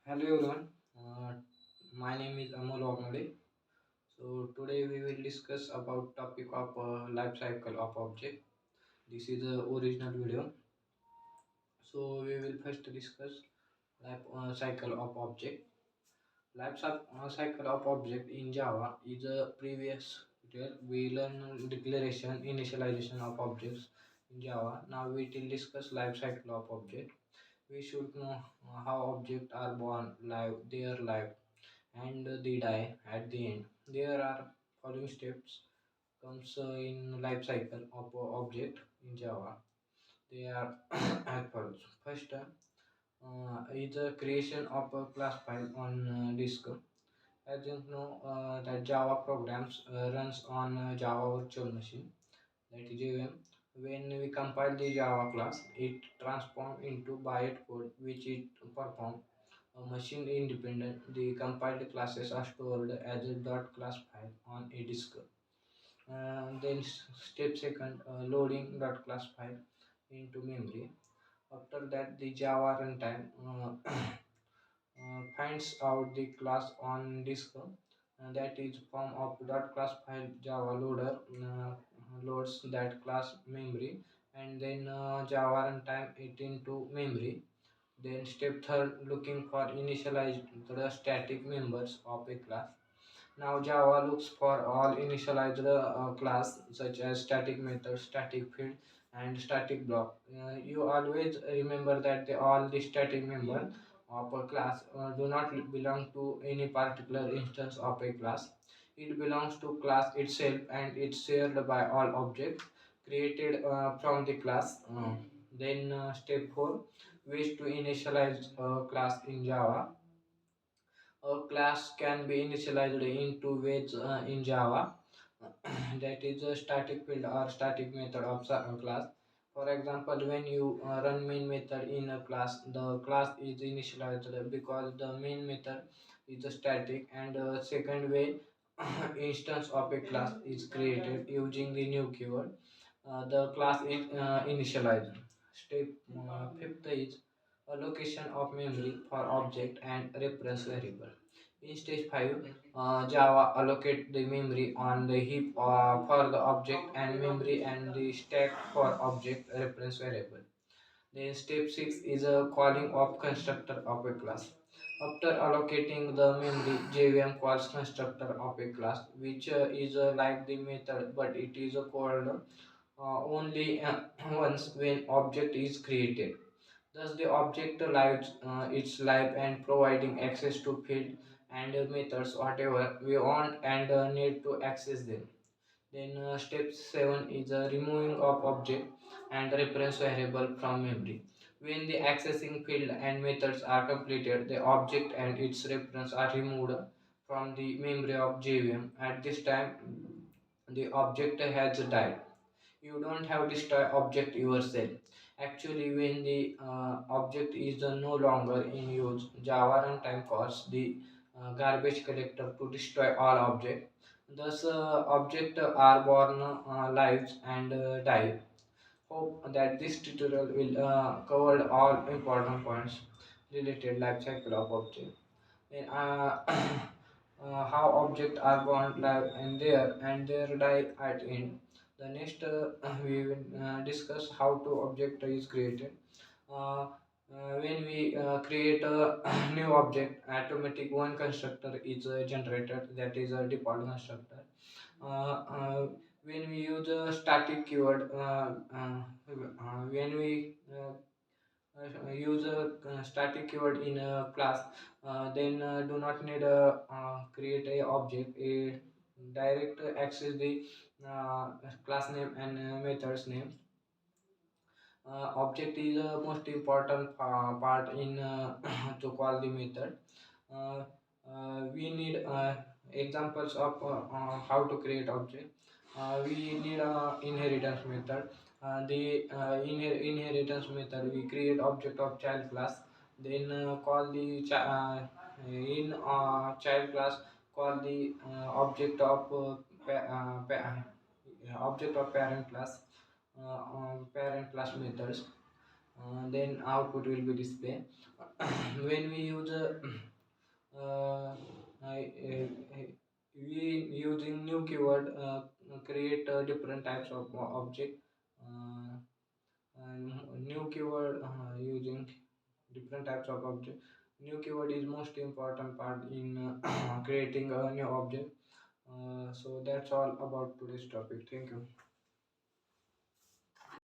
Hello everyone, my name is Amol Wagnade. So today we will discuss about topic of life cycle of object. This is the original video. So we will first discuss life cycle of object. Cycle of object in Java is a previous tutorial. We learn declaration, initialization of objects in Java. Now we will discuss life cycle of object. We should know how objects are born, live, their life and they die at the end. There are following steps comes in life cycle of a object in Java. They are as follows. First is the creation of a class file on disk. As you know that Java programs runs on Java virtual machine, that is JVM. When we compile the Java class, it transforms into bytecode which it performs a machine independent. The compiled classes are stored as a .class file on a disk. Then step second, loading .class file into memory. After that, the Java runtime finds out the class on disk. That is form of .class file. Java loader loads that class memory, and then Java runtime it into memory. Then step third, looking for initialized the static members of a class. Now Java looks for all initialized class such as static method, static field, and static block. You always remember that all the static member of a class do not belong to any particular instance of a class. It belongs to class itself and it's shared by all objects created from the class. Then step 4, ways to initialize class in Java. A class can be initialized in two ways in Java. That is a static field or static method of class. For example, when you run main method in a class, the class is initialized because the main method is a static, and second way, instance of a class is created using the new keyword. The class is initialized. Step fifth is allocation of memory for object and reference variable. In stage 5, Java allocate the memory on the heap for the object and memory and the stack for object reference variable. Then step 6 is a calling of constructor of a class. After allocating the memory, JVM calls constructor of a class, which is like the method, but it is called only once when object is created. Thus, the object lives its life and providing access to field and methods whatever we want and need to access them. Then step 7 is removing of object and reference variable from memory. When the accessing field and methods are completed, the object and its reference are removed from the memory of JVM. At this time, the object has died. You don't have destroy object yourself. Actually, when the object is no longer in use, Java runtime calls the garbage collector to destroy all objects. Thus objects are born, lives and die. Hope that this tutorial will cover all important points related life cycle of object. Then how objects are born, live and there and their die at end. The next we will discuss how to object is created. When we create a new object, automatic one constructor is generated, that is a default constructor. When we use a static keyword, when we use a static keyword in a class, then do not need a create a object, a direct access the class name and methods name. Object is the most important part in to call the method. uh, we need examples of how to create object. We need a inheritance method. The inheritance method, we create object of child class, then call the in child class, call the object of parent class, parent class methods. Then output will be display. when we use uh, we using new keyword create different types of object uh, new keyword using different types of object. New keyword is most important part in creating a new object. So that's all about today's topic. Thank you.